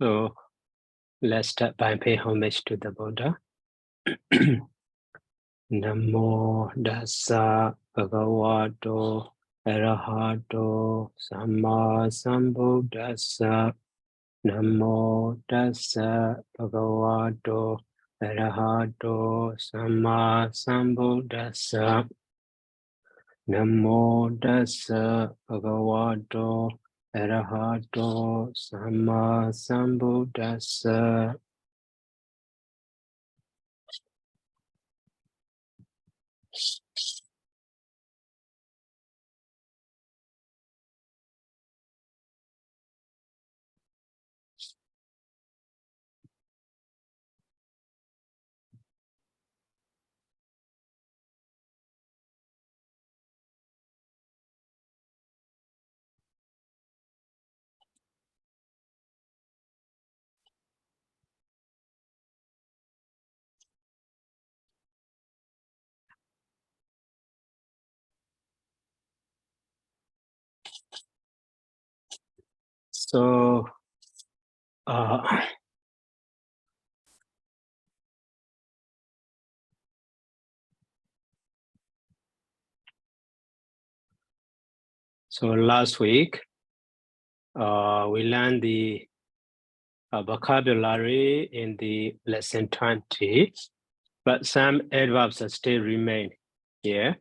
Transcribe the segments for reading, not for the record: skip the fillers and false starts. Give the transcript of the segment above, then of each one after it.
So let's start by paying homage to the Buddha. Namo Dassa Bhagavato Arahato Samma Sambuddhassa. Namo Dassa Bhagavato Arahato Samma Sambuddhassa. Namo Dassa Bhagavato Arahato Samma Sambuddhassa. So last week we learned the vocabulary in the lesson 20, but some adverbs still remain here.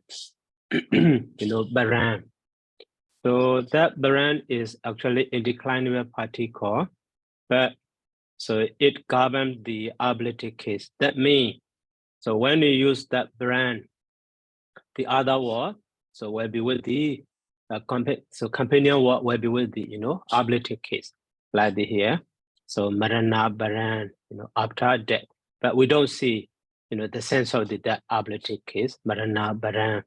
Baran. So that baran is actually a declinable particle, but so it governs the ablative case. That means, so when you use that baran, the other word, so will be with the companion word will be with the ablative case, like the here. So marana baran, after that, but we don't see the sense of that ablative case, marana baran,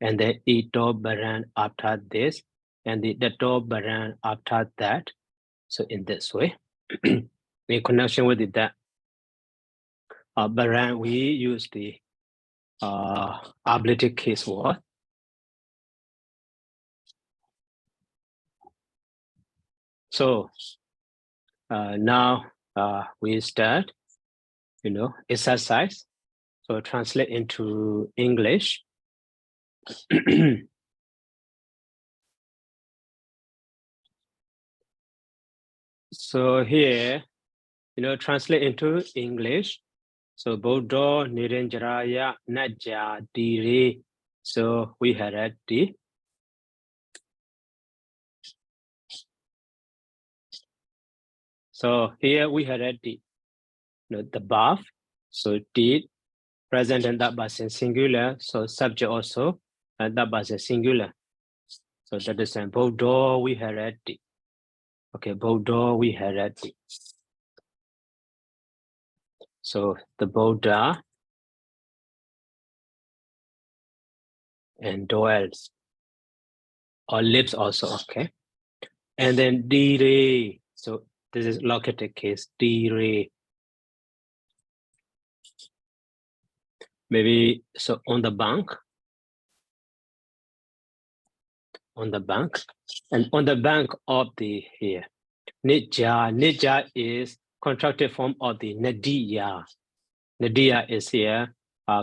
and then ito baran after this, and the to baran after that. So in this way, in connection with that baran, we use the ablative case word. So now we start, exercise. So translate into English. So here, translate into English. So Bodho Niranjaraya Naja Dire. So we had at the. So here we had at the, the buff. So did, present and that was in singular. So subject also, and that was a singular. So that is in Bodho we had at the. Okay, Bodho we had at the. So the Buddha and dwells or lives also, okay. And then dire. So this is located case, dire. Maybe so on the bank. On the bank. And on the bank of the here. Nija. Nija is contracted form of the nadiya. Nadiya is here.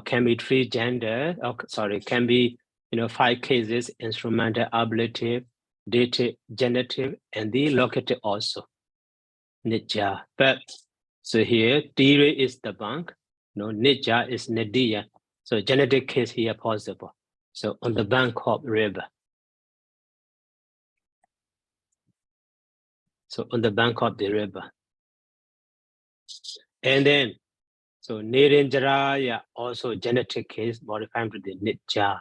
Can be three gender. Can be 5 cases: instrumental, ablative, dative, genitive, and the locative also. Nija. But so here, dire is the bank. Nija is nadiya. So genetic case here possible. So on the bank of river. So on the bank of the river. And then, so Niranjaraya also genetic case modified to the Nija,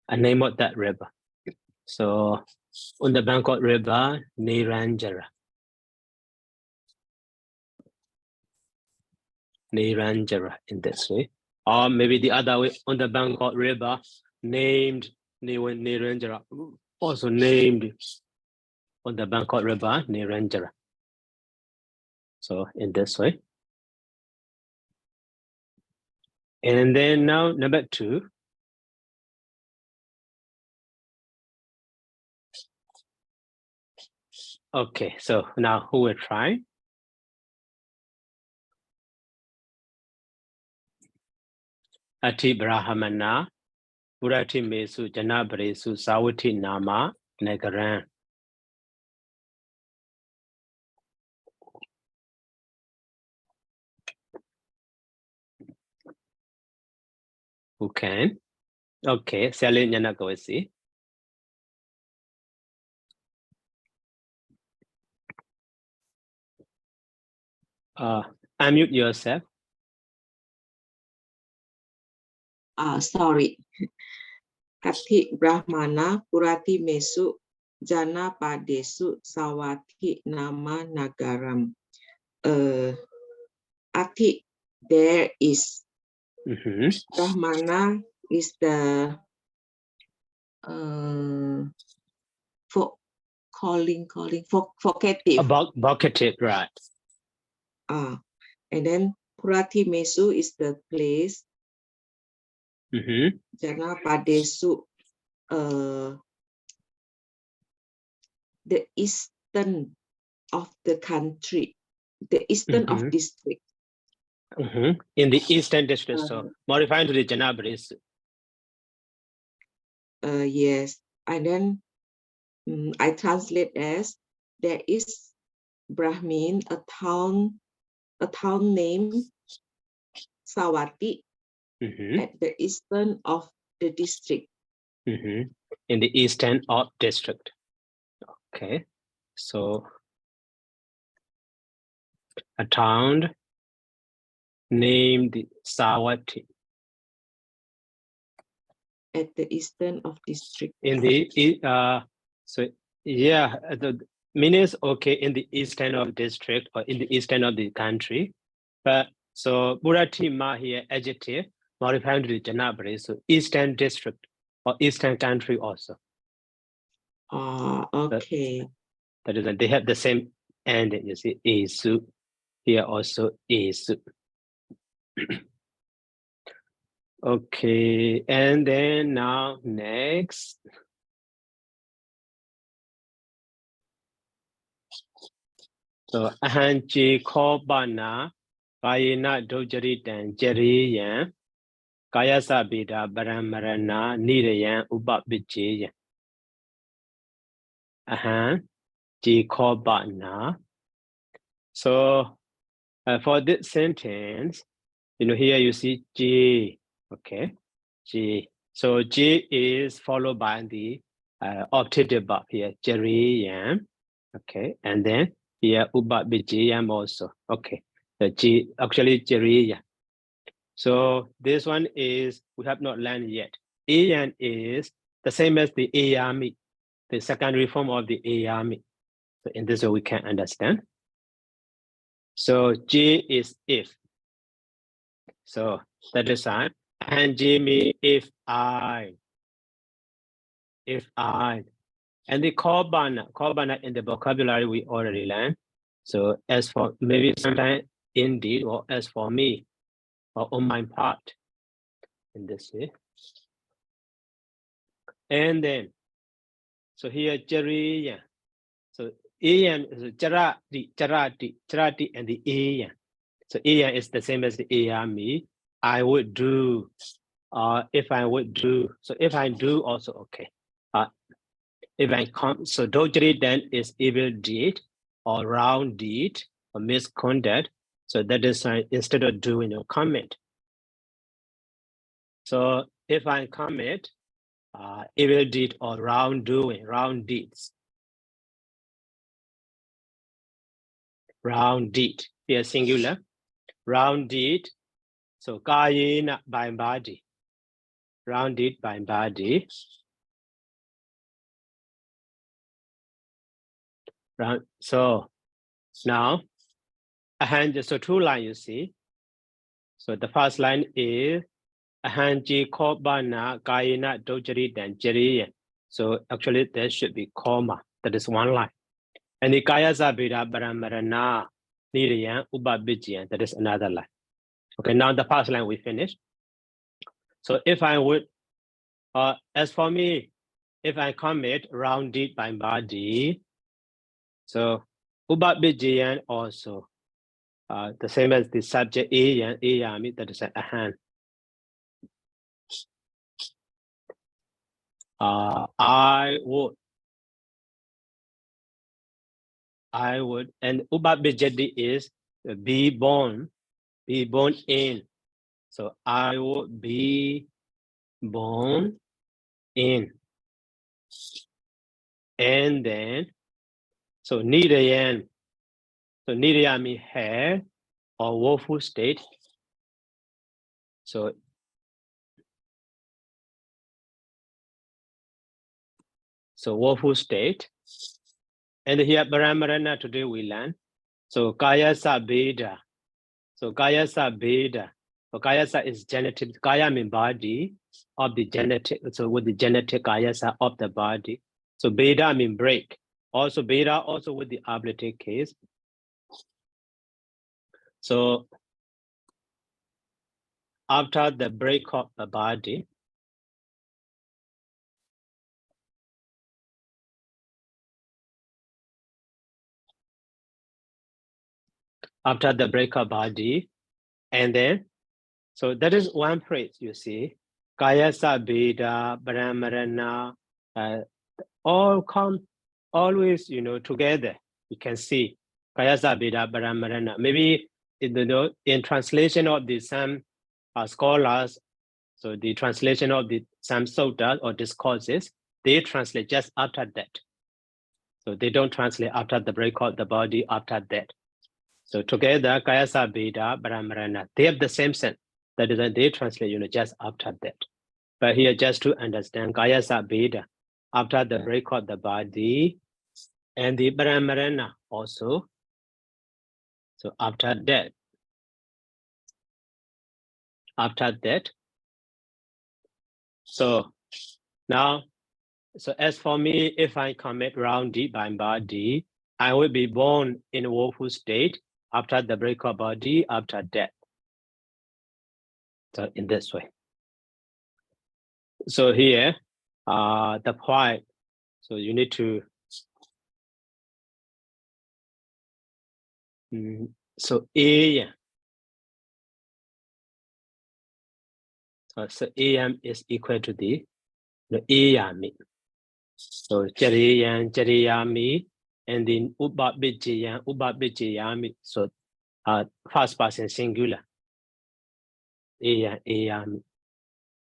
a name of that river. So on the bank of river, Niranjara. Niranjara in this way. Or maybe the other way, on the bank of river, named Niranjara, also named on the bank of river, Niranjara. So in this way. And then now number 2. Okay, so now who will try? Ati Brahmana, Purati Mesu, Janabresu, Sawati Nama, Nagaran. Who can? Okay, Sally Nyanagawasi. Unmute yourself. Sorry. Ati Brahmana, Purati Mesu, Jana Padesu, Sawati Nama Nagaram. Ati, there is. Brahmana is the vocative. Vocative, right. And then Purati Mesu is the place. Jana Padesu, the eastern of the country, the eastern of district. In the eastern district, so modifying to the Janabris. Yes, and then I translate as there is Brahmin, a town named Sawati at the eastern of the district. In the eastern of district. Okay, so a town named Sawati at the eastern of district. In the so yeah, the meaning is okay in the eastern of district or in the eastern of the country, but so Burati Ma here adjective modifying to the Janabri, so eastern district or eastern country also. Okay. That is, they have the same ending. You see, Isu here also Isu. Okay, and then now next. So ahanchi khobana kayena dojaritan jeriyan kayasa bida baramarana nirayan upabicheyan. Ahanchi khobana. So for this sentence, here you see J, okay, J. So J is followed by the optative verb here, jeriyan, okay, and then here upabicheyan also, okay. The G actually jeriyan. So this one is we have not learned yet. Ayan is the same as the ayami, the secondary form of the ayami. So in this way we can understand. So J is if. So that is sign. And J means if I. And the Kobana in the vocabulary we already learned. So as for maybe sometimes indeed or as for me or on my part in this way. And then so here Jariya. So Ayan is Charati and the Ayan. So Ayan is the same as the Ayami. I would do, if I would do. So if I do also okay. If I come, so Dojari then is evil deed or wrong deed or misconduct. So that is instead of doing a comment. So if I commit evil deed or wrongdoing, wrong deeds. Round deed, here singular, round deed. So kayena by body, round deed by body. Round, so now ahan, so two lines you see. So the first line is ahanji kobana kayena dojari dan jari. So actually there should be comma. That is one line. And the kaya zabira baramarana nirayan ubabijian. That is another line. Okay, now the first line we finished. So if I would, as for me, if I commit wrong deed by body, so ubabijian also the same as the subject ayami, that is a hand. I would, and ubabijadi is be born in. So I would be born in. And then, so nidayan. So nidaya means hair or woeful state. So woeful state. And here Brahmarana today we learn. So kayasa beda. So kayasa beda. So kayasa is genetic. Kaya means body of the genetic. So with the genetic kayasa of the body. So beda means break. Also beda also with the ablative case. So after the break of the body, after the break of body, and then, so that is one phrase you see. Kayasa beda, Brahmarana, all come always, together. You can see Kayasa beda, Brahmarana. Maybe in translation of the some scholars, so the translation of the some suttas or discourses, they translate just after that. So they don't translate after the break of the body after that. So together, Kayasa beda, Brahmarana, they have the same sense. That is why they translate, just after that. But here, just to understand, Kayasa beda, after the break of the body, and the Brahmarana also. So after that, so now, so as for me, if I commit round deep by body, I will be born in a woeful state after the break of body, after death. So in this way. So here, the point, so you need to, so A, so AM is equal to the Ayami. So Jariyami, and then Ubabijayami. So first person singular. Ayami.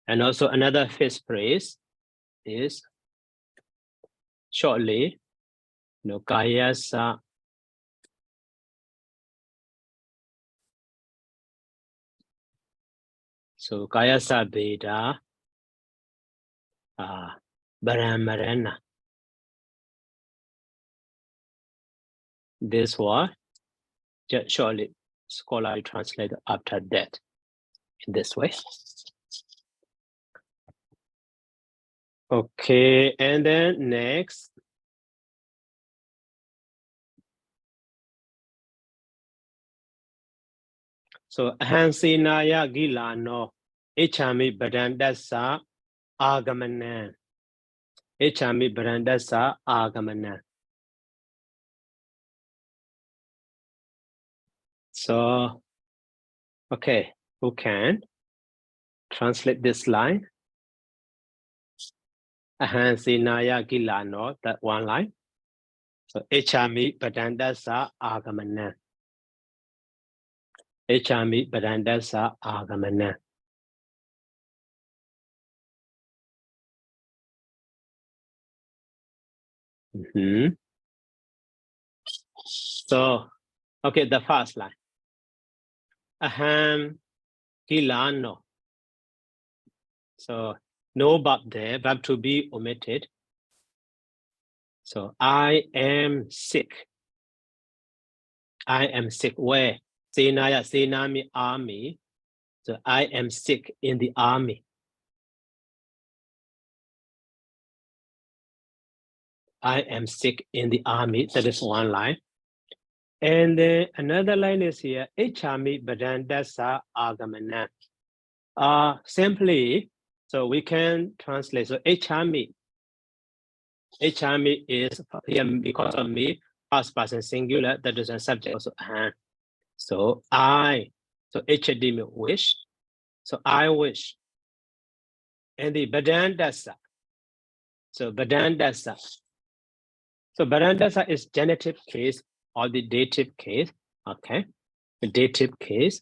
And also another first phrase is shortly, Kayasa. So Kayasa beda, Brahmarana. This was just shortly scholarly translated after that in this way. Okay, and then next. So Hansinaya Gilano, Ichami Badandasa Agamanan. Ichami Badandasa Agamanan. So, okay, who can translate this line? Hansinaya Gilano, that one line. So Ichami Badandasa Agamanan. Ichami Badandasa Agamanan. So, okay, the first line. Aham Gilano. So no verb there, verb to be omitted. So I am sick. I am sick. Where? Senaya, Senami army. So I am sick in the army. I am sick in the army. That is one line. And then another line is here. Echami badandasa agamana. Simply, so we can translate. So echami is here because of me, past person singular, that is a subject also. So I, so HD means wish. So I wish. And the badandasa. So Vedandasa. So Vedandasa is genitive case or the dative case. Okay, the dative case.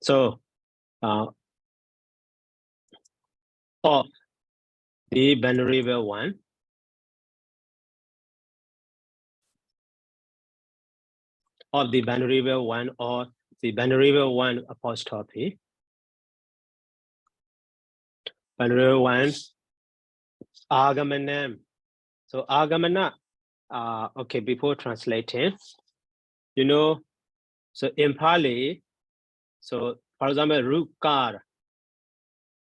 So of the venerable one. Of the venerable one or the venerable one apostrophe. Venerable one Agamanam. So Agamana, okay, before translating, you know, so in Pali, so for example, Rukar.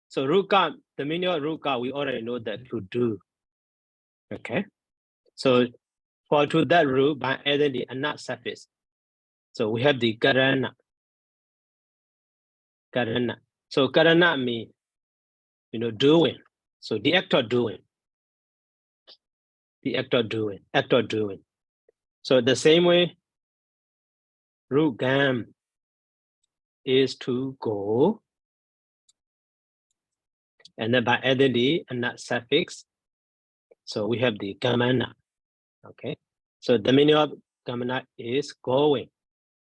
So Rukar, the meaning of Rukar, we already know that to do. Okay. So for to that root by adding the anat suffix. So we have the karana. Karana. So karana means, you know, doing. So the act of doing. The act of doing. Act of doing. So the same way, Rugam is to go. And then by adding the anat suffix, so we have the gamana. Okay. So the meaning of gamana is going.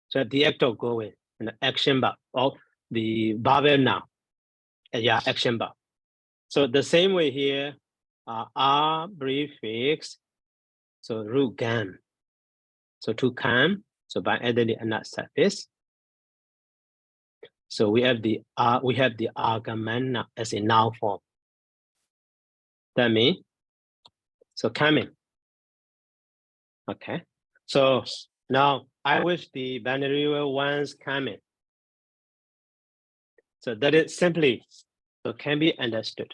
So the act of going, and the action verb or the verbal noun. Yeah, action verb. So the same way here, R prefix, so rugam. So to come, so by adding the anat suffix, so we have the agamana as a noun form. That means, so coming. Okay. So now I wish the venerable ones coming. So that is simply, so can be understood.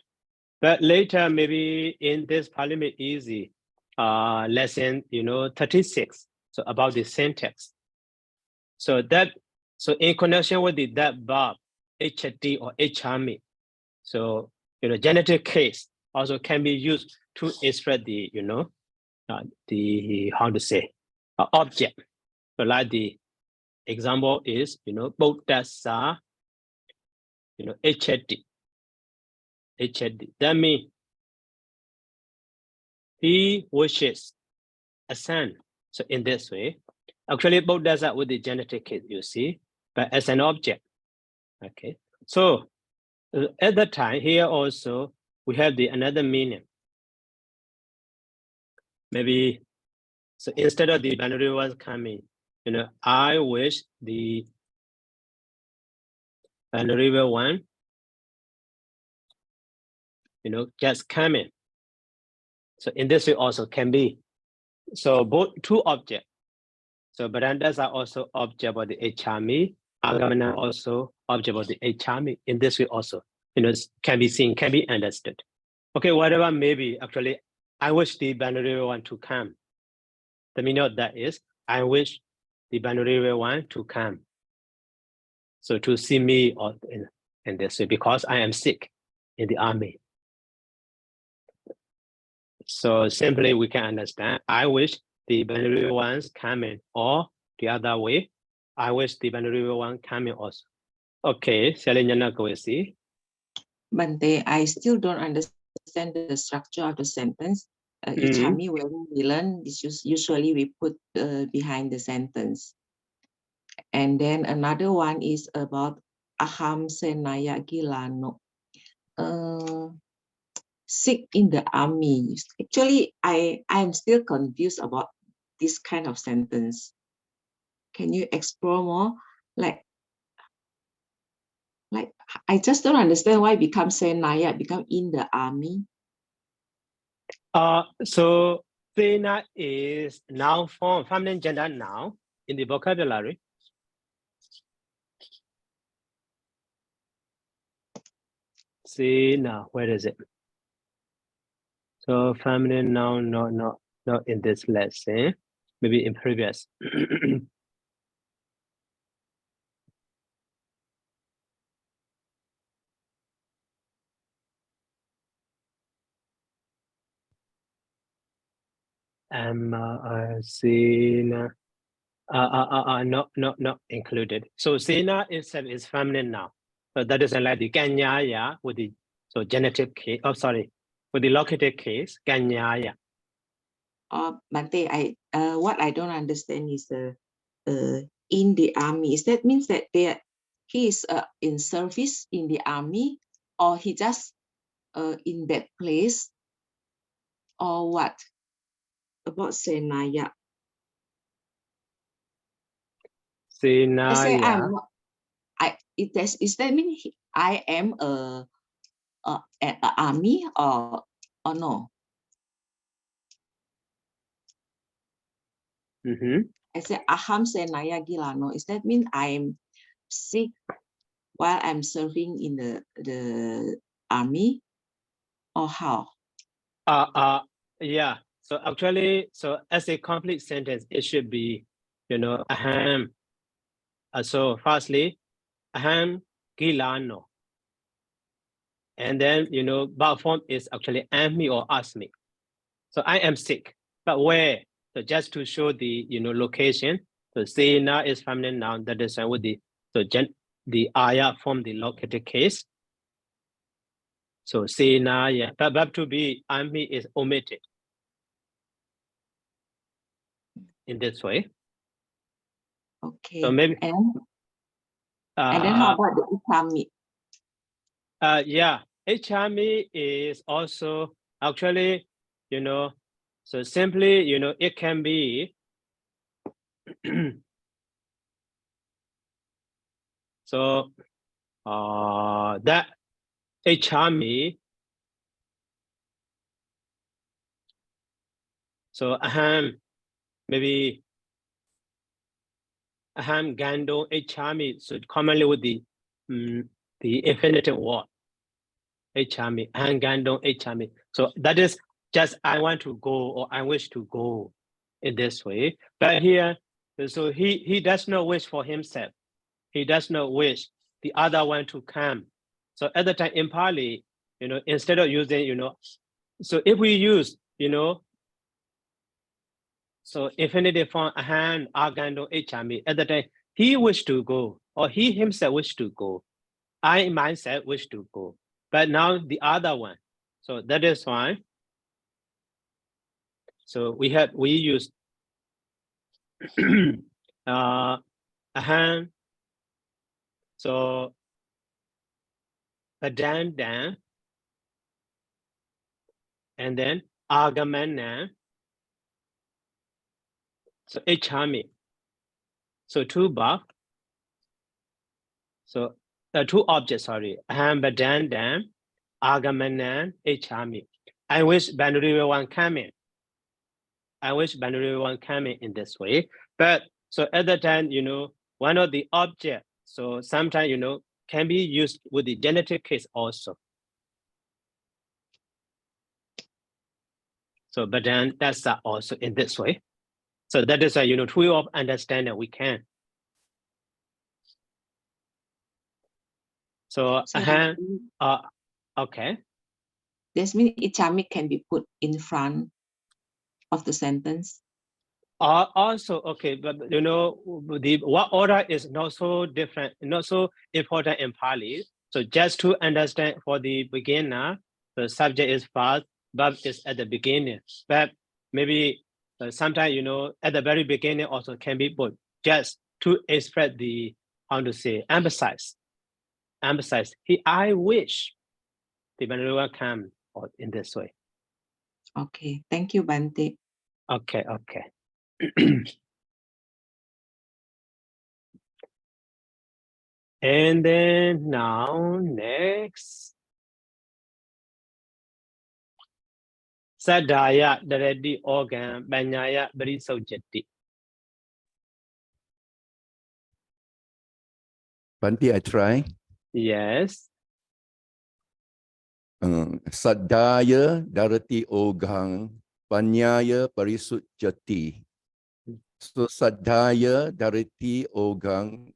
But later, maybe in this Parliament Easy lesson, 36, so about the syntax. So in connection with that verb, HD or HRME, so, genitive case also can be used to express the, how to say, object. So like the example is, Bodhasa, HD. HD. That means he wishes a son. So in this way, actually Bodhasa with the genitive case, you see, but as an object. Okay. So at that time here also, we have the another meaning. Maybe, so instead of the venerable ones coming, I wish the venerable one, just coming. So in this way also can be. So both two objects. So Verandas are also object of the HRME. Agamana also object of the HRME. In this way also, can be seen, can be understood. Okay, whatever maybe, actually, I wish the venerable one to come. The meaning of that is, I wish the venerable one to come. So to see me or in this way, because I am sick in the army. So simply we can understand, I wish the venerable ones coming, or the other way, I wish the venerable one coming also. Okay, Selinyana Kawesi. Bante, I still don't understand the structure of the sentence. Ichami, when we learn, usually we put behind the sentence. And then another one is about aham senaya gilano. Sick in the army. Actually, I'm still confused about this kind of sentence. Can you explore more? Like I just don't understand why it becomes senaya, become in the army. So Sena is noun form, feminine gender noun in the vocabulary. Sena, where is it? So feminine noun, not in this lesson, maybe in previous. Sena. Not included. So Sena itself is feminine now. So that is like the Kanyaya with the So genitive case, oh, sorry, for the locative case, Kanyaya. Bante, what I don't understand is in the army. Is that means that he is in service in the army, or he just in that place, or what? About Senaya. I say I'm not. Is that mean I am a army or no? I say Aham Senaya Gilano. Is that mean I'm sick while I'm serving in the army, or how? Yeah. So actually, so as a complete sentence, it should be, aham. So firstly, aham gilano. And then, verb form is actually am me or ask me. So I am sick, but where? So just to show the, location. So sena is feminine noun, that is with the aya from the located case. So sena, yeah, but verb to be am me is omitted in this way. Okay. So maybe and then how about the Itami? Yeah, Ichami is also actually, so simply, it can be so that Ichami, so aham, maybe aham gando Ichami, so commonly with the infinitive word Ichami, aham gando Ichami. So that is just I want to go or I wish to go in this way. But here, so he does not wish for himself. He does not wish the other one to come. So at the time in Pali, instead of using, so if we use, so infinitive form ahan, agando, ichami, at the time he wished to go or he himself wished to go. I myself wish to go. But now the other one. So that is why. So we use ahan. So dan, and then agamana. So ichami. So two buff. So two objects, sorry. Aham badandan, agamanan, ichami. I wish Banuri one coming. I wish Banuri one coming in this way. But so at the time, one of the objects, so sometimes, can be used with the genitive case also. So, but then that's also in this way. So that is a, two way of understanding we can. So okay. This means Ichami can be put in front of the sentence. Also, okay, but the what order is not so different, not so important in Pali. So just to understand for the beginner, the subject is first, verb is at the beginning. But maybe sometimes, at the very beginning also can be put just to express the, how to say, emphasize. I wish the Bangalore come in this way. Okay, thank you, Bante. Okay. And then now next. Sadaya Daredi organ Banyaya Barisojati. Bante, I try. Yes. Sadaya Darati Ogang Panyaya Parisut Jati. So Sadaya Darati Ogang,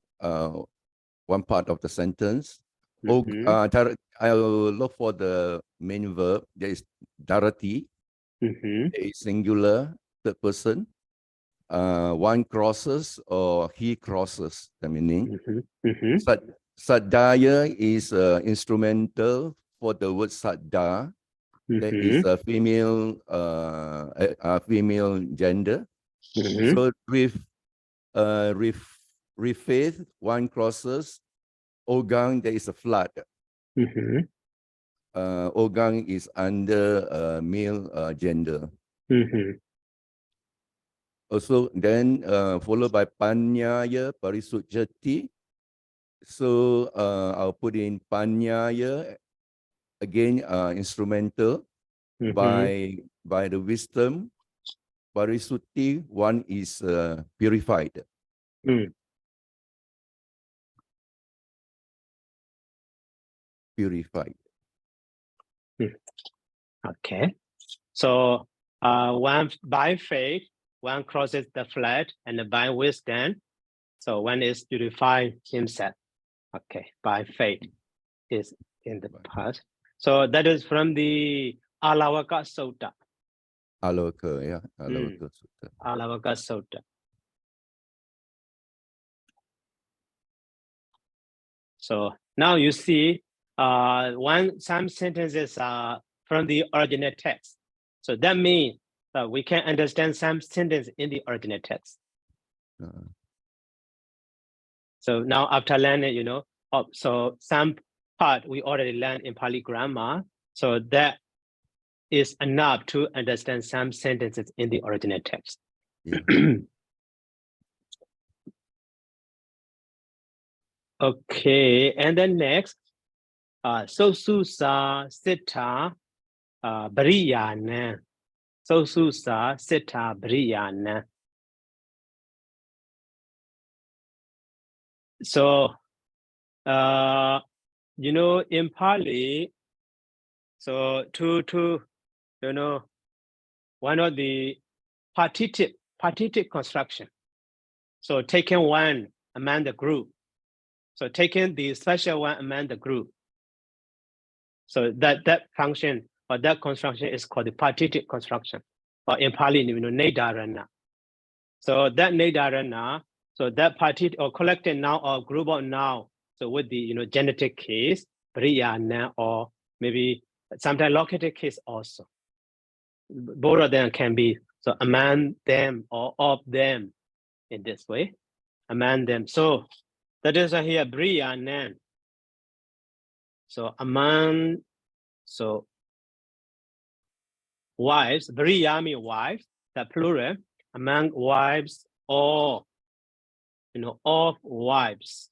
one part of the sentence. I'll look for the main verb. There is Darati, a singular, third person. One crosses or he crosses, the meaning. Sadaya is instrumental for the word sadda, there is a female female gender. So with faith, one crosses. Ogang, there is a flood. Ogang is under male gender. Also, then followed by Panyaya Parisujati. So I'll put in Panyaya, again instrumental, by the wisdom. Parisutti, one is purified. Purified. Okay. So one by faith, one crosses the flood, and by wisdom, so one is purifying himself. Okay, by faith is in the past. So that is from the Alavaka Sutta. Alavaka, yeah. Alavaka Sutta. Alavaka Sutta. So now you see some sentences are from the original text. So that means that we can understand some sentence in the original text. So now after learning, so some part we already learned in Pali grammar. So that is enough to understand some sentences in the original text. Yeah. Okay, and then next, Sosusa Sita Briyana. Sosusa Sita Briyana. So, in Pali, so to one of the partitive construction. So taking one among the group. So taking the special one among the group. So that function or that construction is called the partitive construction, or in Pali, Nedarana. So that Nedarana, so that partitive or collected noun or group of noun, so with the genetic case, Briyana, or maybe sometimes located case also. Both of them can be so among them or of them in this way, among them. So that is here Briyana. So among, so wives, Briyami wives, the plural, among wives or of wives.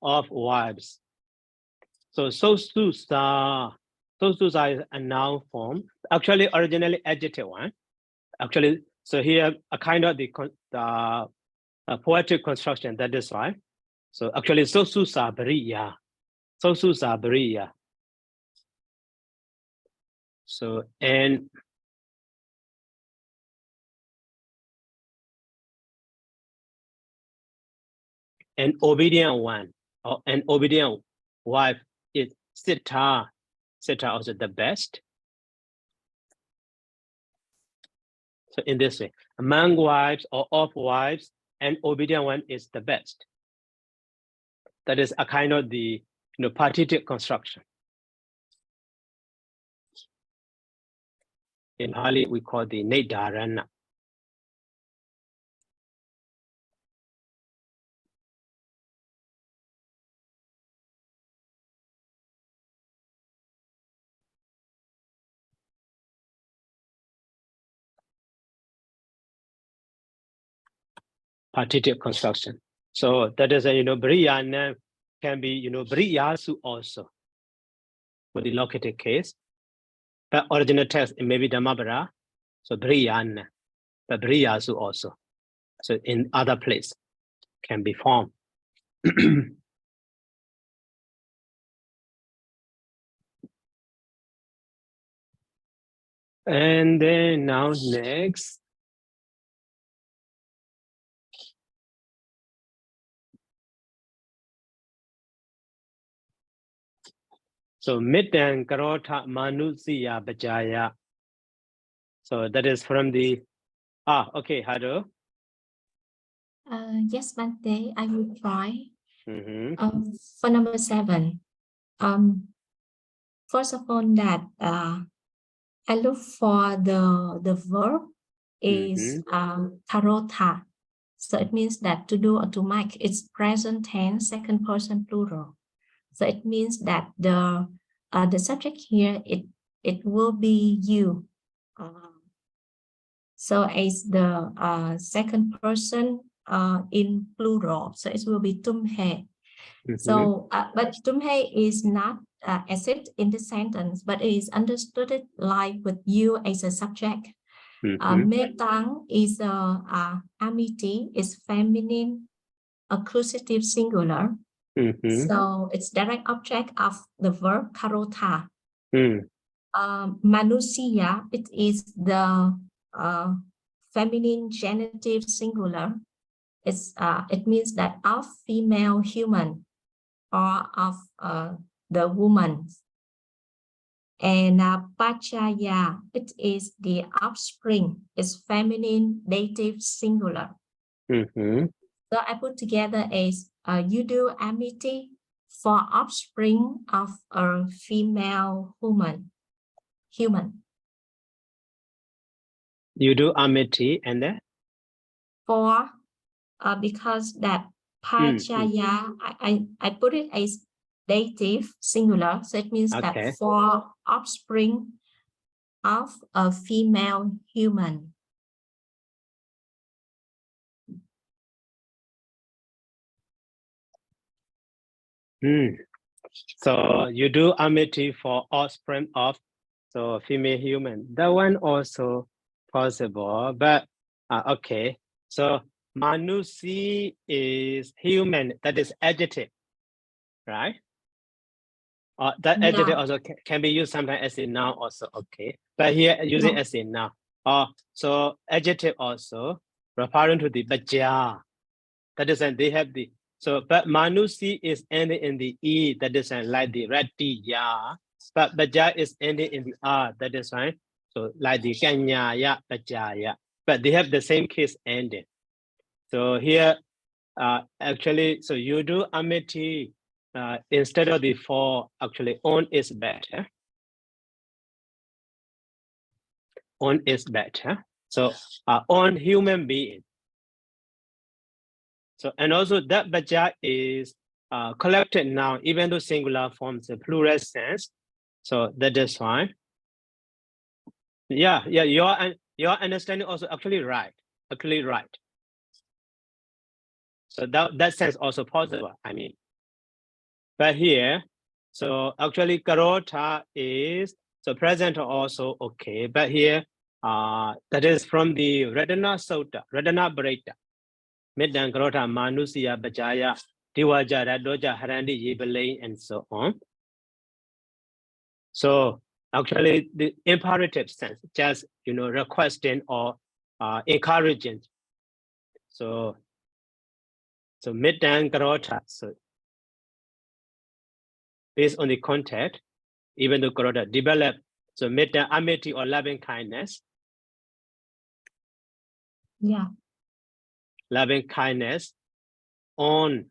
Of wives. So Sosusa is a noun form. Actually, originally adjective one. Actually, so here a kind of the poetic construction, that is why. So actually, Sosusa Bariya. Sosusa Bariya. So, and an obedient one or an obedient wife is Sita. Sita also the best. So in this way, among wives or of wives, an obedient one is the best. That is a kind of the partitive construction. In Pali, we call the Nedarana. Partitive construction. So that is a Briyana can be Briyasu also for the located case. But original text it may be Dhammabara, so Briyana, but Briyasu also. So in other place can be formed. And then now next. So Middan Karota Manusiya Bajaya. So that is from the okay, Hado. Yes, Bante, I will try. For number 7. First of all, that I look for the verb is karota. So it means that to do or to make, it's present tense, second person plural. So it means that the subject here, it will be you. So it's the second person in plural. So it will be tumhe. So, but tumhe is not acid in the sentence, but it is understood like with you as a subject. Metang is amity, is feminine, accusative singular. So it's direct object of the verb karota. Manusia, it is the feminine genitive singular. It means that of female human or of the woman. And Pachaya, it is the offspring, it's feminine dative singular. So I put together as you do amity for offspring of a female human. You do amity and then? For because that Pachaya, I put it as dative singular, so it means that for offspring of a female human. So you do amity for offspring of female human. That one also possible, but okay. So manusi is human, that is adjective, right? That adjective also can be used sometimes as a noun also, okay. But here using as a noun. So adjective also referring to the baja. That is, and they have the, so, but manusi is ending in the E, that is like the rati ya. But baja is ending in the R, that is right. So like the kanya ya, baja ya. But they have the same case ending. So here, actually, so you do amity instead of the for, actually on is better. On is better. So on human being. So, and also that baja is collected noun, even though singular forms a plural sense. So that is fine. Yeah, your understanding also actually right. So that sense also possible, I mean. But here, so actually karota is, so present also okay. But here, that is from the Radhana Sutta, Radhana Brahita. Middan karota manusiya bajaya diwaja radoja harandi yibalain and so on. So actually the imperative sense, just requesting or encouraging. So middan karota, so based on the context, even the karota develop, so middan amity or loving kindness. Yeah. Loving kindness on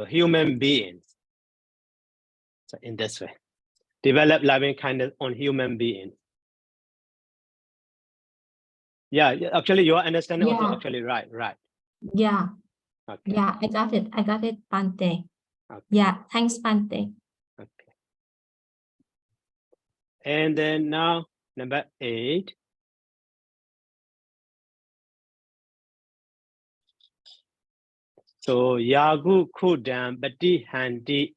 human beings. So in this way, develop loving kindness on human beings. Yeah, actually your understanding also actually right. Yeah. Okay. Yeah, I got it, Bante. Okay. Yeah, thanks, Bante. Okay. And then now number 8. So yagu kudam bati handi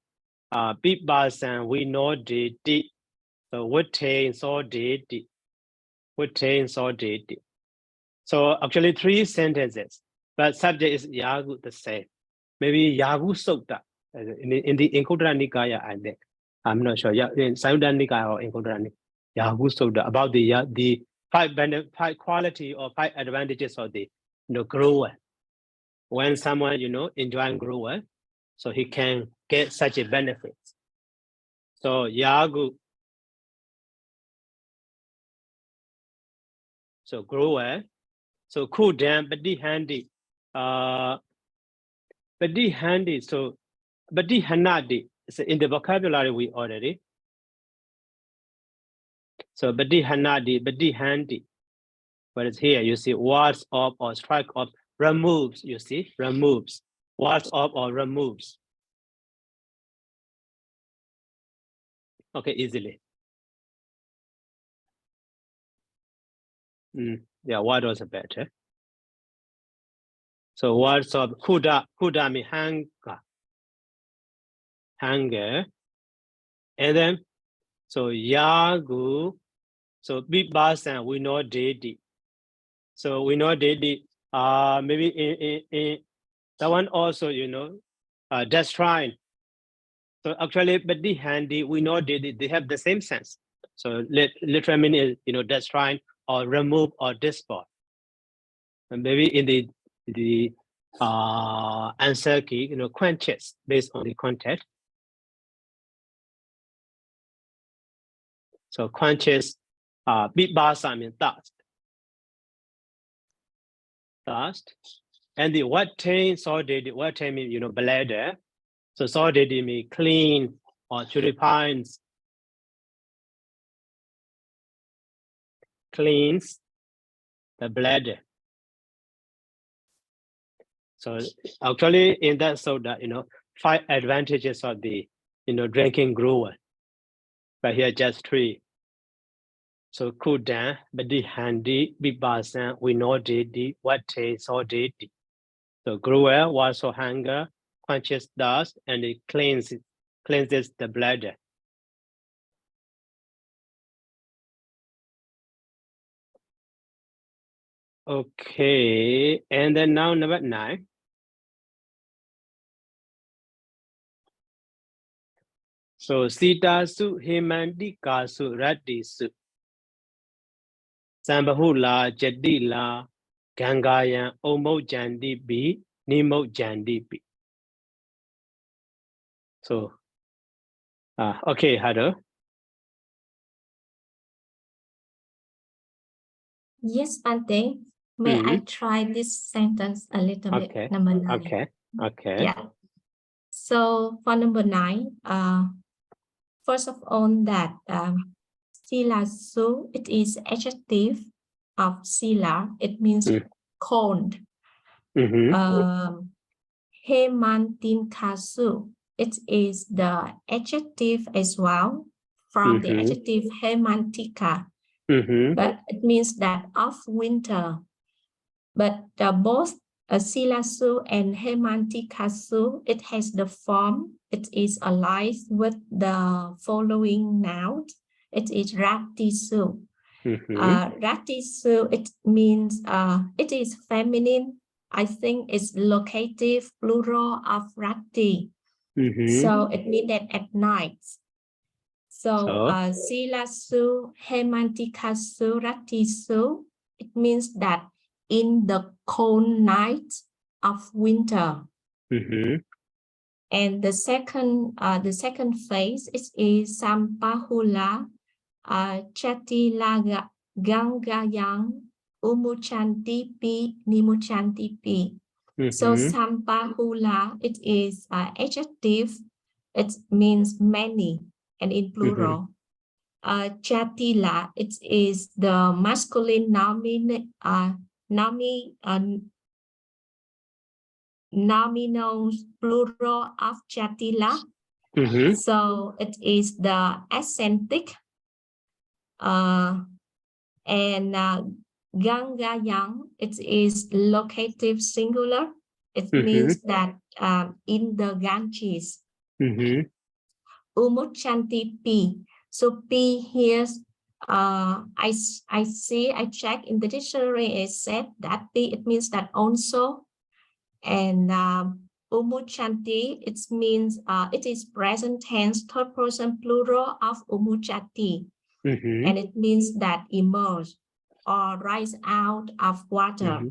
pipasan we know di. So wuttain so di. So actually 3 sentences, but subject is yagu the same. Maybe yagu sutta in the Inkodra Nikaya, I think. I'm not sure. Yeah, in Sayudha Nikaya or Inkodra Nikaya, yagu sutta about the 5 quality or 5 advantages of the grower. When someone enjoying grower, so he can get such a benefit. So yagu, so grower, so kudam badi handy, so badi hanadi, so in the vocabulary we already. So badi hanadi, badi handy. But it's here, you see wards off or strike off, removes, you see, removes, wards off or removes. Okay, easily. Yeah, what was better? So wards off, kuda mean hanger. And then, so yagu, so big basan, we know dedi. So we know dedi, maybe in that one also, you know, destroying. So actually, but the handy, we know they have the same sense. So literally mean is, you know, destroying or remove or dispose. And maybe in the answer key, you know, quenches based on the context. So quenches, big basa mean dust. Dust. And the what thing, so did what thing mean, you know, bladder. So did mean clean or purifies. Cleans the bladder. So actually in that soda, you know, 5 advantages of the, you know, drinking gruel. But here just 3. So kudan, badi handy, bibasan, we know dedi, what taste so dedi. So gruel was so hunger, quenches dust, and it cleanses the bladder. Okay, and then now number 9. So sita su hemandika su rati su sambahula jadila gangayan omo jandi bi nimo jandi bi. So okay, Hado. Yes, Bante. May I try this sentence a little bit? Number 9. Okay. Yeah. So for number 9, first of all, that sila su, it is adjective of sila. It means cold. Hemantin kasu, it is the adjective as well from the adjective hemantika. But it means that of winter. But both silasu and hemantikasu, it has the form, it is allied with the following noun. It is ratisu. Ratisu, it means it is feminine. I think it's locative plural of rati. So it means that at night. So silasu, hemantikasu, ratisu, it means that in the cold night of winter. And the second phase is sampahula chatilaga gangayang umuchantipi nimuchantipi. So sampahula, it is adjective. It means many and in plural. Chatila, it is the masculine nominal plural of chatila. So it is the accentic. And gangayang, it is locative singular. It means that in the Ganges. Umuchanti P. So P here, I check in the dictionary, it said that P, it means that also. And umuchanti, it means it is present tense, third person plural of umuchati. And it means that emerge or rise out of water.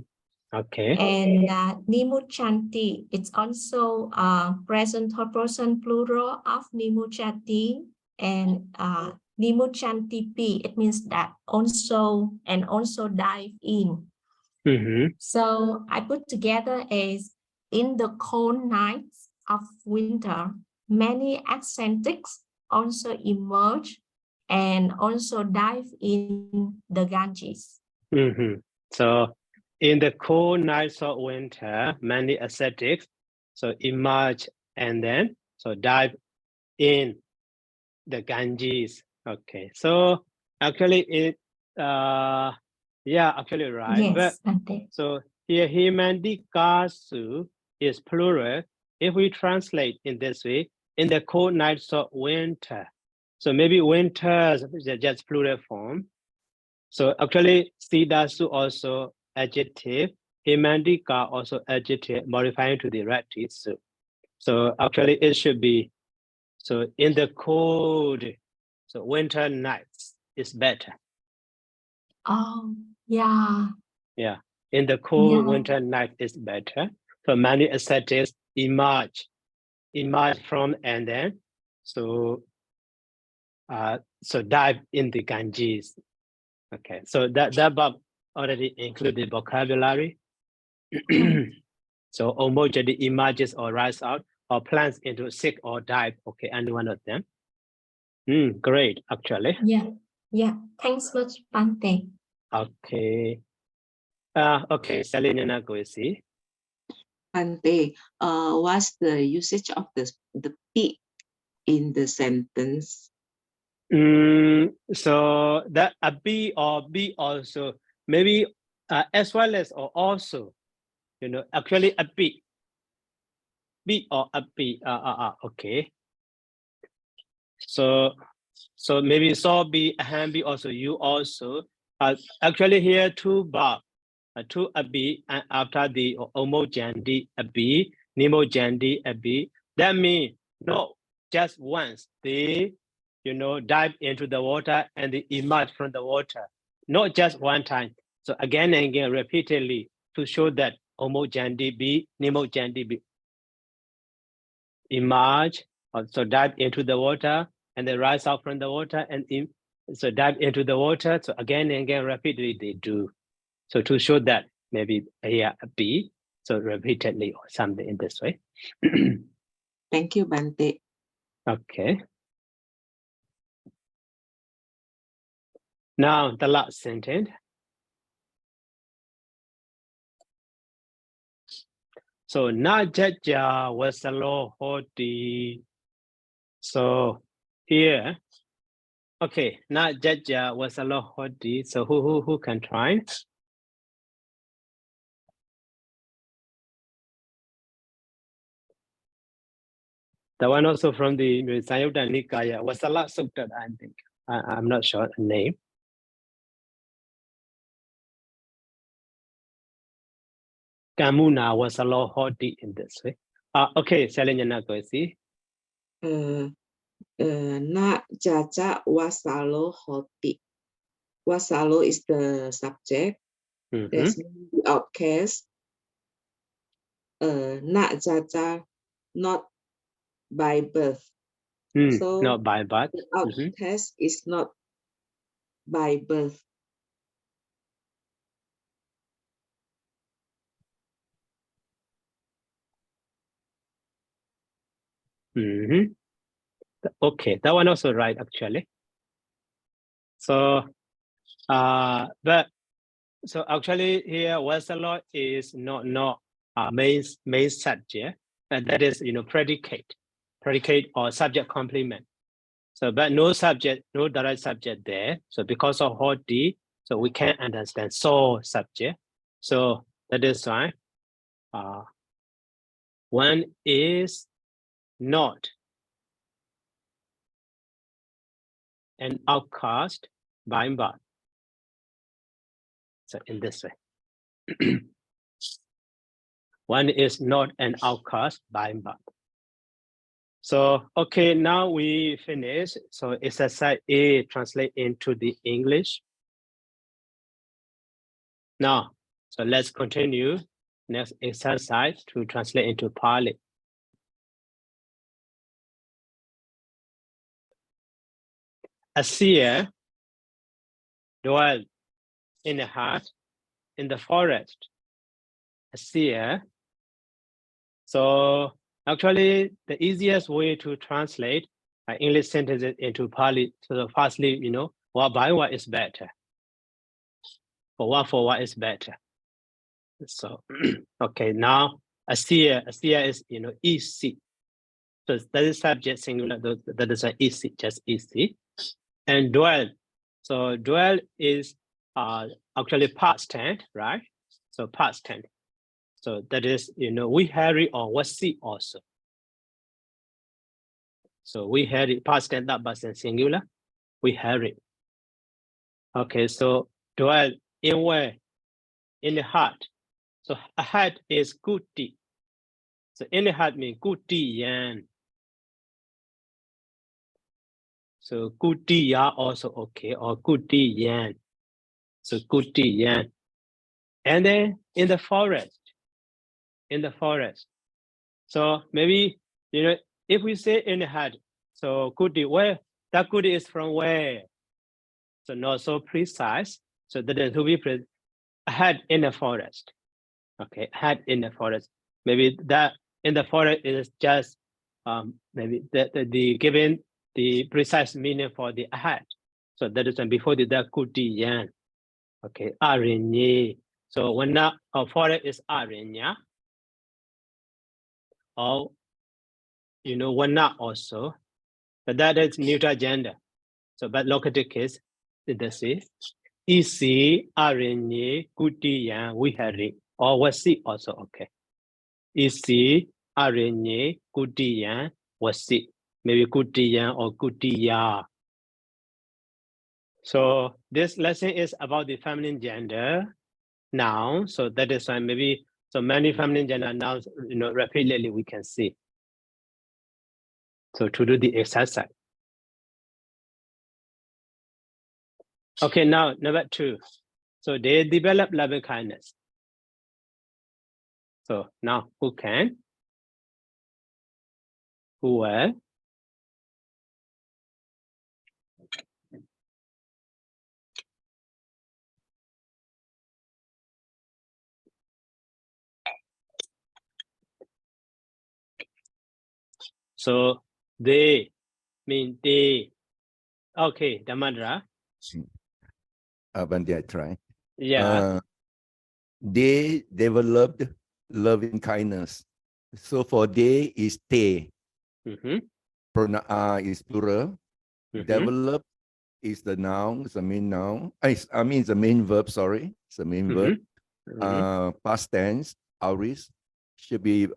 Okay. And nimuchanti, it's also present third person plural of nimuchati. And nimuchanti P, it means that also and also dive in. So I put together as in the cold nights of winter, many accentics also emerge and also dive in the Ganges. So in the cold nights of winter, many ascetics so emerge and then so dive in the Ganges. Okay, so actually it yeah, actually right. Yes, But so here Himandikasu is plural. If we translate in this way, in the cold nights of winter. So maybe winter is just plural form. So actually Sidasu also adjective, Himandika also adjective, modifying to the ratisu. So actually it should be so in the cold, so winter nights is better. Oh, yeah. Yeah, in the cold Yeah. winter night is better. So many ascetics emerge from and then so dive in the Ganges. Okay, so that verb already included vocabulary. So homogeny emerges or rise out or plunge into sick or dive. Okay, any one of them. Great, actually. Yeah. Thanks much, Bante. Okay. Okay, Selena, go see. Bante, what's the usage of the be in the sentence? So that a be or be also, maybe as well as or also, actually a be or a be, okay. So maybe so be, and be also, you also. Actually here two verb, two a be, and after the homogeny a be, nemogeny a be. That means no, just once they, dive into the water and they emerge from the water, not just one time. So again and again, repeatedly, to show that homogeny be, nemogeny be, emerge, so dive into the water and they rise out from the water and so dive into the water. So again and again, repeatedly they do. So to show that maybe here a be, so repeatedly or something in this way. Thank you, Bante. Okay. Now the last sentence. So na jaja wasalo hoti. So here, okay, na jaja wasalo hoti. So who can try? The one also from the Sayutta Nikaya Wasala Sutta, I think. I'm not sure the name. Kamuna Wasalo Hoti in this way. Okay, Selena, go see. Na jaja wasalo hoti. Wasalo is the subject. That's the outcast. Na jaja, not by birth. So not by birth. the outcast is not by birth. Okay, that one also right actually. So but so actually here Wasalo is not main subject, and that is predicate or subject complement. So but no subject, no direct subject there. So because of hoti, so we can't understand so subject. So that is why one is not an outcast by birth. So in this way. One is not an outcast by birth. So, okay, now we finish. So exercise A translate into the English. Now, so let's continue. Next exercise to translate into Pali. A seer dwelled in the heart, in the forest. A seer. So actually the easiest way to translate English sentences into Pali. So firstly, you know, what by what is better. For what is better. So, okay, now Asia is, you know, easy. So that is subject singular, that is easy, just easy. And dwell. So dwell is actually past tense, right? So past tense. So that is, you know, we hurry or was see also. So we hurry, past tense, that was singular, we hurry. Okay, so dwell in where? In the heart. So a heart is kuti. So in the heart means kuti yan. So kuti ya also okay, or kuti yan. So kuti yan. And then in the forest. So maybe, you know, if we say in the heart, so kuti, where? That kuti is from where? So not so precise. So that is to be a head in the forest. Okay, head in the forest. Maybe that in the forest is just maybe the given the precise meaning for the head. So that is before the kuti yan. Okay, arinye. So when that forest is arinya, or you know, when not also, but that is neutral gender. So but locative case, this is isi arinye kuti yan wihari, or wasi also okay. Isi arinye kuti yan wasi, maybe kuti yan or kuti ya. So this lesson is about the feminine gender noun. So that is why maybe so many feminine gender nouns, you know, repeatedly we can see. So to do the exercise. Okay, now number 2. So they develop loving kindness. So now who can? Who will? So they mean they. Okay, Damandra. Bandi, I try. Yeah. They developed loving kindness. So for they is they. Is plural. Develop is the noun, it's the main noun. I mean it's the main verb, sorry. It's the main verb. Past tense, auris, should be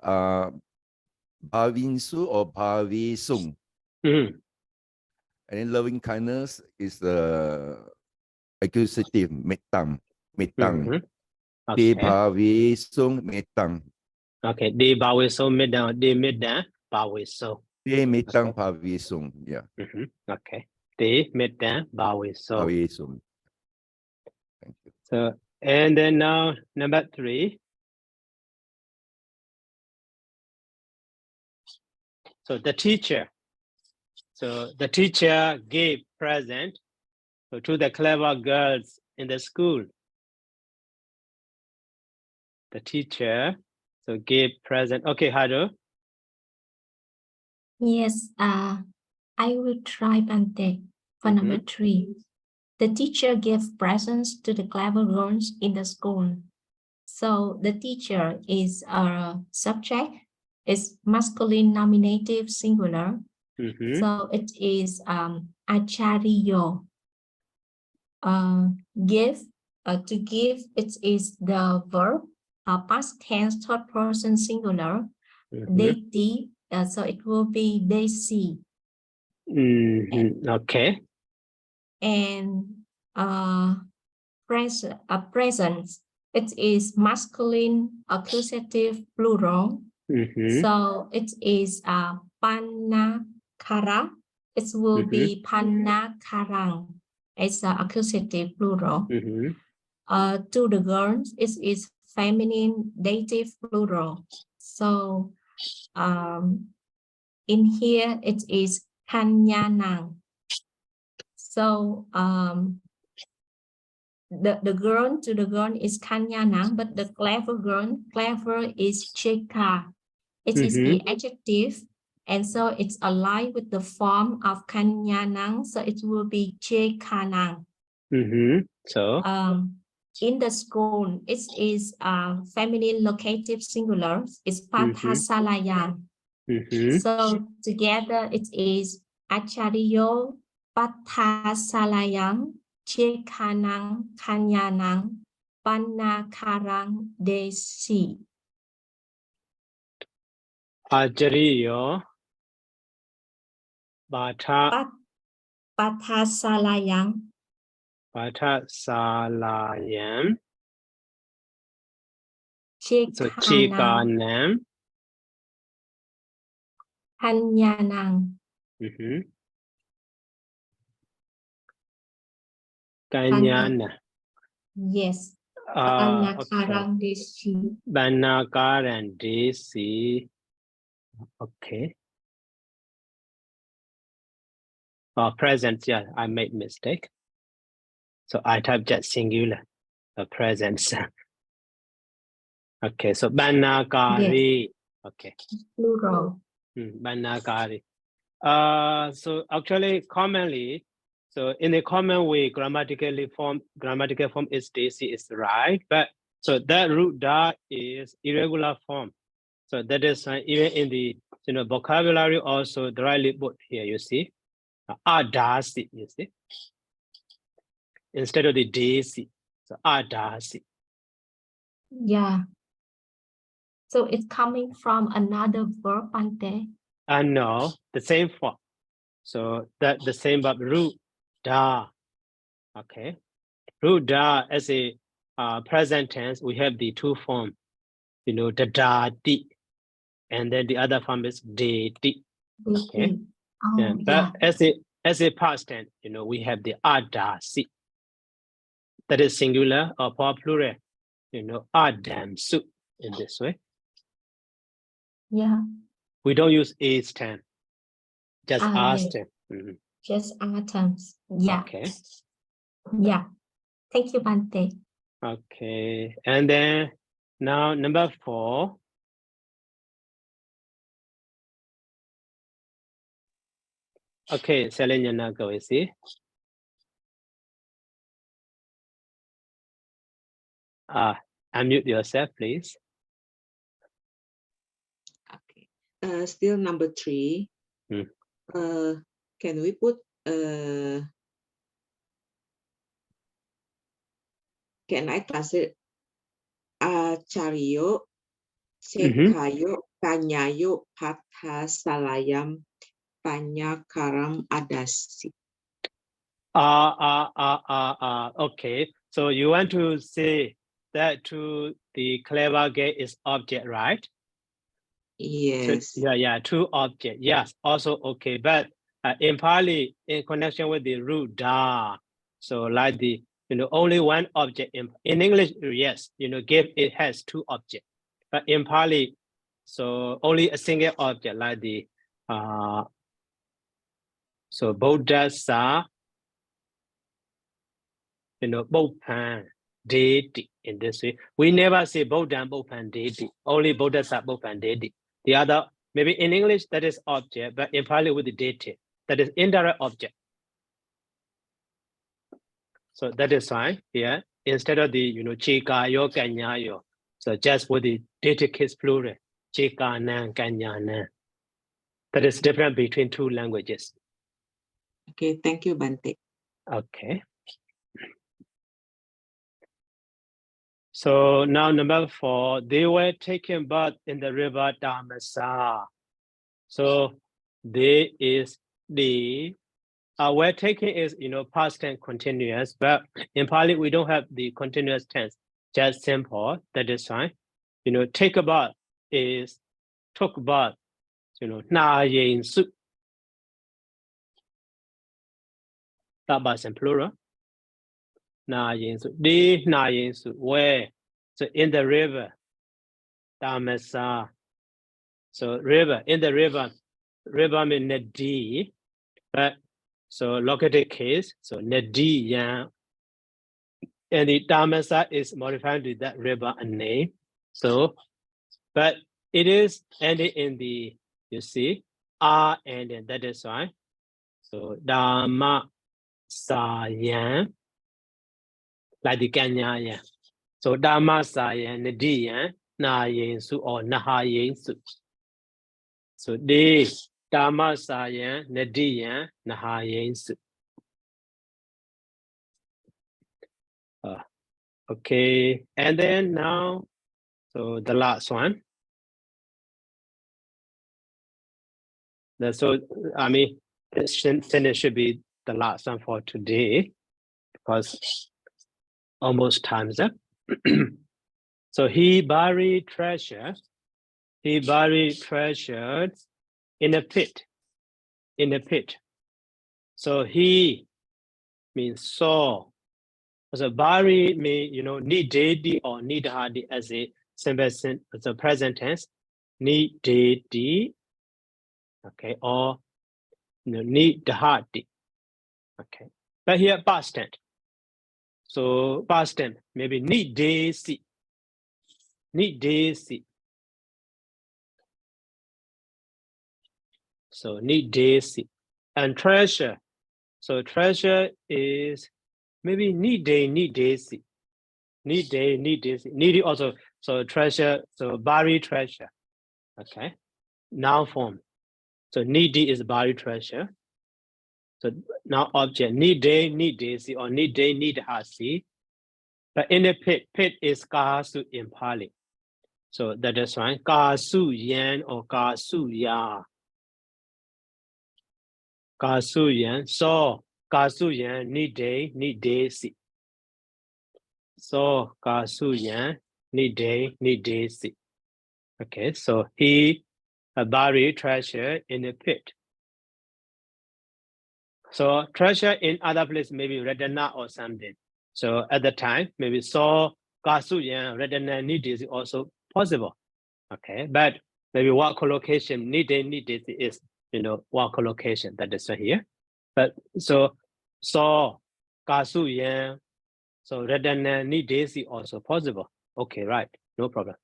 bhavinsu or bhavisung. And then loving kindness is the accusative, metang. Okay. De bhavisung metang. Okay, de bhavisung metang, de metang bhavisung. De metang bhavisung, yeah. Okay, de metang bhavisung. Bhavisung. Thank you. So, and then now number 3. So the teacher. So the teacher gave present to the clever girls in the school. The teacher so gave present. Okay, Hado. Yes, I will try Bante for number 3. The teacher gave presents to the clever girls in the school. So the teacher is a subject, is masculine nominative singular. So it is achariyo. Give, to give, it is the verb, past tense, third person singular. They so it will be they see. Okay. And presence, it is masculine accusative plural. So it is panakara. It will be panakarang. It's an accusative plural. To the girls, it is feminine dative plural. So in here it is kanyanang. So the girl to the girl is kanyanang, but the clever girl, clever is cheka. It is the adjective, and so it's aligned with the form of kanyanang, so it will be che kanang. So In the school, it is feminine locative singular. It's pathasalayang. So together it is achariyo pathasalayang che kanang kanyanang panakarang desi. Ajariyo Bata Pathasalayang Salayam. So Chikanang Chikanam. Kanyanang. Kanyana. Yes. Okay. Panakarang desi. Banakaran DC. Okay. Present, yeah, I made mistake. So I type just singular, present. Okay, so banakari. Yes. Okay. Plural. Banakari. So actually commonly, so in a common way, grammatical form is DC is right, but so that root da is irregular form. So that is even in the vocabulary also directly put here, you see. Adasi, you see. Instead of the DC. So adasi. Yeah. So it's coming from another verb, Bante. No, the same form. So that the same verb root da. Okay. Root da as a present tense, we have the two forms, the da di, and then the other form is de di. Okay. Oh, but as a past tense, we have the adasi. That is singular or plural, adam su in this way. Yeah. We don't use is tense, just as Yes. tense. Just our terms. Yeah. Okay. Yeah. Thank you, Bante. Okay. And then now number 4. Okay, Selena, go and see. Unmute yourself, please. Okay. Still number 3. Can we put can I translate Acharyo, Sekayo, Kanyayo, Pathasalayam, Panyakaram Adasi? Okay. So you want to say that to the clever gate is object, right? Yes. Two object. Yes, also okay. But in Pali, in connection with the root da, so like the only one object in English, yes, give it has two objects. But in Pali, so only a single object like the so Bodhasa, Bopan, Dedi in this way. We never say Bodhan, Bopan, Dedi. Only Bodhasa, Bopan, Dedi. The other, maybe in English, that is object, but in Pali with the deity, that is indirect object. So that is fine here. Instead of the, Chika, yo, Kanya, yo. So just with the deity case plural, Chika, nan, Kanya, nan. That is different between two languages. Okay, thank you, Bante. Okay. So now number 4, they were taking bath in the river Dhamasa. So they is the were taking is past tense continuous, but in Pali we don't have the continuous tense, just simple. That is fine. Take a bath is took bath. Na yin su. That was in plural. Na yin su. Di na yin su. Where? So in the river Dhamasa. So river, in the river means nadi, but so located case, so nadi yan. And the Dhamasa is modified to that river and name. So, but it is ending in the, you see, R ending, that is why. So Dhamma Sayan, like the Kanyayan. So Dhamma Sayan, Nadiyan, Nayin Su or Nahayin Su. So the Dhamma Sayan, Nadiyan, Nahayin Su. Okay, and then now, so the last one. So, I mean, this should be the last one for today because almost time's up. So he buried treasure. He buried treasure in a pit. In a pit. So he means saw. So bury means, you know, need dedi or need hadi as a simple as a present tense. Need dedi, okay, or you know, need hadi, okay. But here past tense. So past tense maybe need desi, need desi. So need desi, and treasure. So treasure is maybe need desi. Need desi. Need also, so treasure, so buried treasure. Okay. Noun form. So needy is buried treasure. So now object need desi or need hasi. But in the pit is kasu in Pali. So that is fine. Kasu yan or kasu ya. Kasu yan. So kasu yan need desi. So kasu yan need desi. Okay, so he buried treasure in a pit. So treasure in other place maybe redana or something. So at the time maybe so kasu yan redana need desi also possible. Okay, but maybe what collocation need desi is, you know, what collocation that is here. But so kasu yan, so redana need desi also possible. Okay, right, no problem.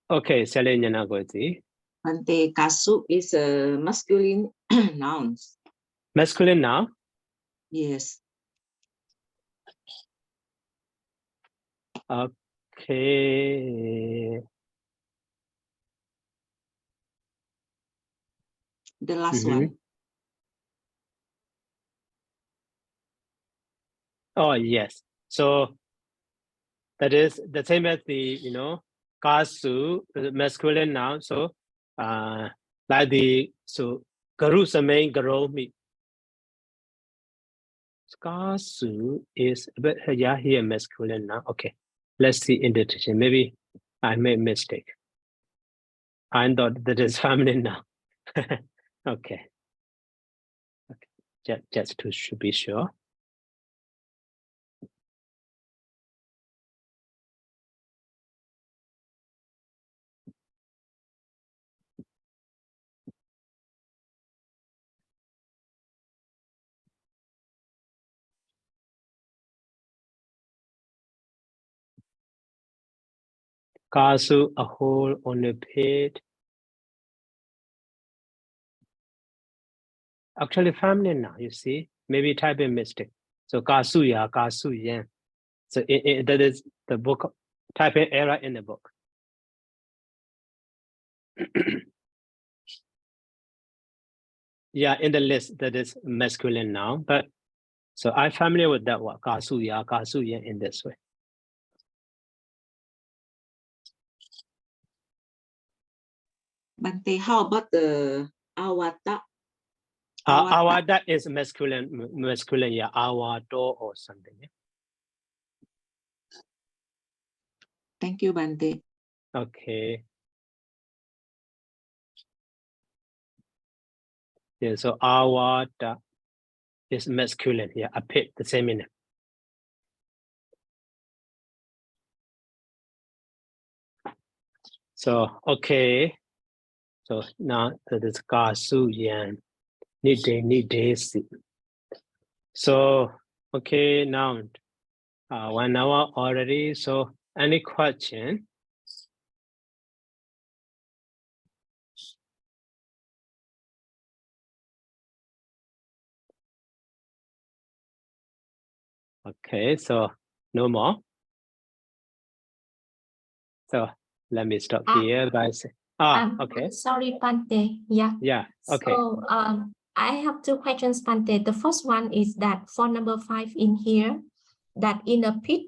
Okay, Selena Gozi. Bante, kasu is a masculine noun. Masculine noun? Yes. Okay. The last one. Oh, yes. So that is the same as the, you know, kasu, masculine noun. So like the, so garu samain garo mi. Kasu is, but yeah, here masculine noun. Okay. Let's see in the teaching. Maybe I made mistake. I thought that is feminine now. Okay. Okay. Just to be sure. Kasu, a hole on the pit. Actually feminine now, you see, maybe type in mistake. So kasu ya, kasu yan. So that is the book, type in error in the book. Yeah, in the list that is masculine now, but so I'm familiar with that one, kasu ya, kasu yan in this way. Bante, how about the awata? Awada is masculine, yeah, awado or something. Yeah? Thank you, Bante. Okay. Yeah, so awada is masculine, yeah, a pit, the same meaning. So, okay. So now that is kasu yan, need desi. So, okay, now 1 hour already. So Any question? Okay, so no more. So let me stop here by saying, okay. Sorry, Bante. Yeah. Yeah, okay. So I have two questions, Bante. The first one is that for number 5 in here, that in a pit,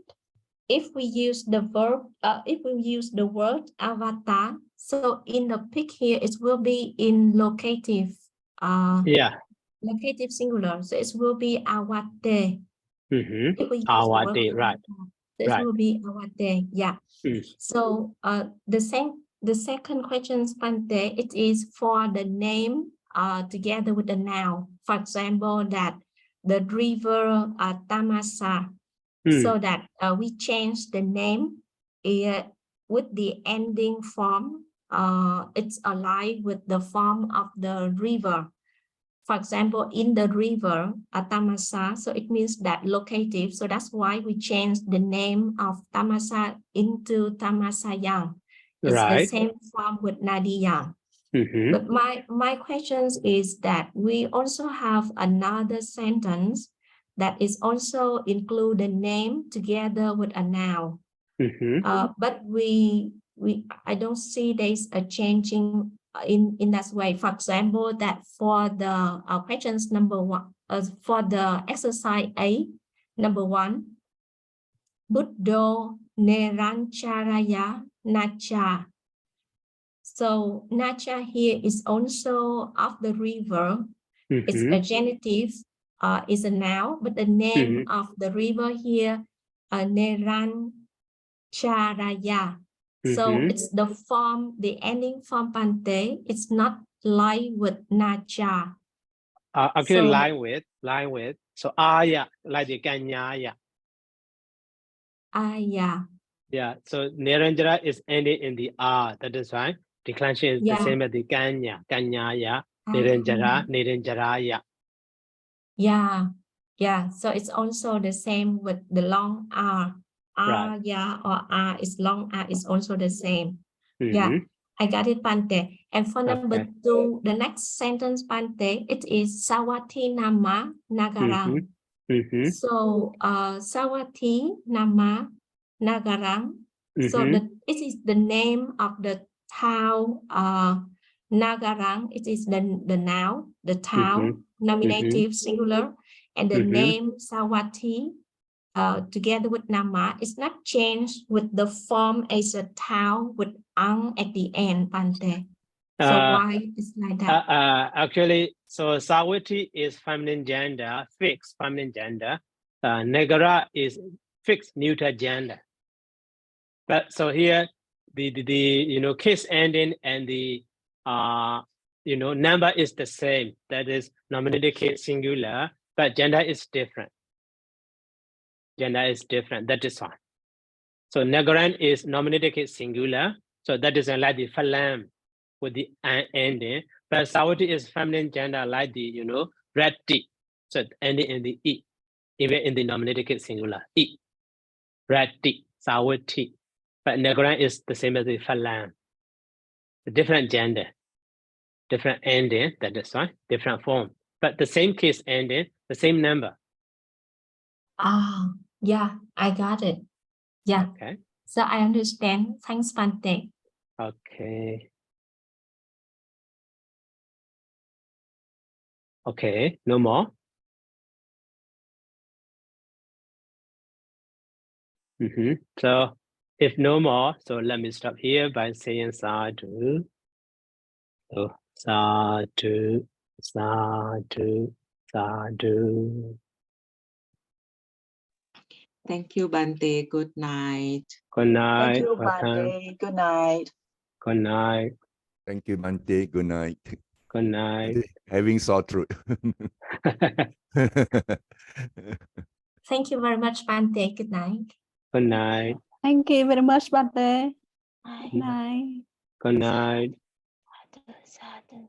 if we use the verb, if we use the word avatar, so in the pit here, it will be in locative. Yeah. Locative singular, so it will be awate. If we use the word Awate, right. avatar, this will be awate. Yeah. So the second question, Bante, it is for the name together with the noun. For example, that the river Tamasa. So that we change the name with the ending form. It's aligned with the form of the river. For example, in the river Tamasa, so it means that locative. So that's why we changed the name of Tamasa into Tamasayang. It's the same form with Nadiyang. But my question is that we also have another sentence that is also include the name together with a noun. But I don't see there's a changing in that way. For example, that for the questions number 1, for the exercise A, number 1, Buddho Nerancharaya Nacha. So Nacha here is also of the river. It's a genitive, is a noun, but the name of the river here, Nerancharaya. So it's the form, the ending form Bante. It's not lie with Nacha. Actually, so, line with. So yeah, like the Kanyaya. Yeah. Yeah. So Niranjara is ending in the that is right. Declension is the same as the Kanyaya, Niranjaraya. Yeah. So it's also the same with the long R. Yeah, or R is long R is also the same. Yeah, I got it, Bante. And for number 2, the next sentence, Bante, it is Sawati Nama Nagarang. So Sawati Nama Nagarang. So it is the name of the town Nagarang. It is the noun, the town, nominative singular, and the name Sawati together with Nama is not changed with the form as a town with ang at the end, Bante. So why is like that? Actually, so Sawati is feminine gender, fixed feminine gender. Nagara is fixed neuter gender. But so here, the case ending and the number is the same. That is nominative case singular, but gender is different. Gender is different. That is one. So Nagaran is nominative case singular. So that is like the Falam with the ending. But Sawati is feminine gender like the Rati. So ending in the E, even in the nominative case singular. E. Rati, Sawati. But Nagaran is the same as the Falam. A different gender, different ending, that is right, different form. But the same case ending, the same number. Yeah, I got it. Yeah. Okay. So I understand. Thanks, Bante. Okay. Okay, no more. So if no more, so let me stop here by saying sadhu. So sadhu, sadhu, sadhu. Thank you, Bante. Good night. Good night. Thank you, Welcome. Bante. Good night. Good night. Thank you, Bante. Good night. Good night. Having sore throat. Thank you very much, Bante. Good night. Good night. Thank you very much, Bante. Bye. Good night. Good night. Sadhu, sadhu.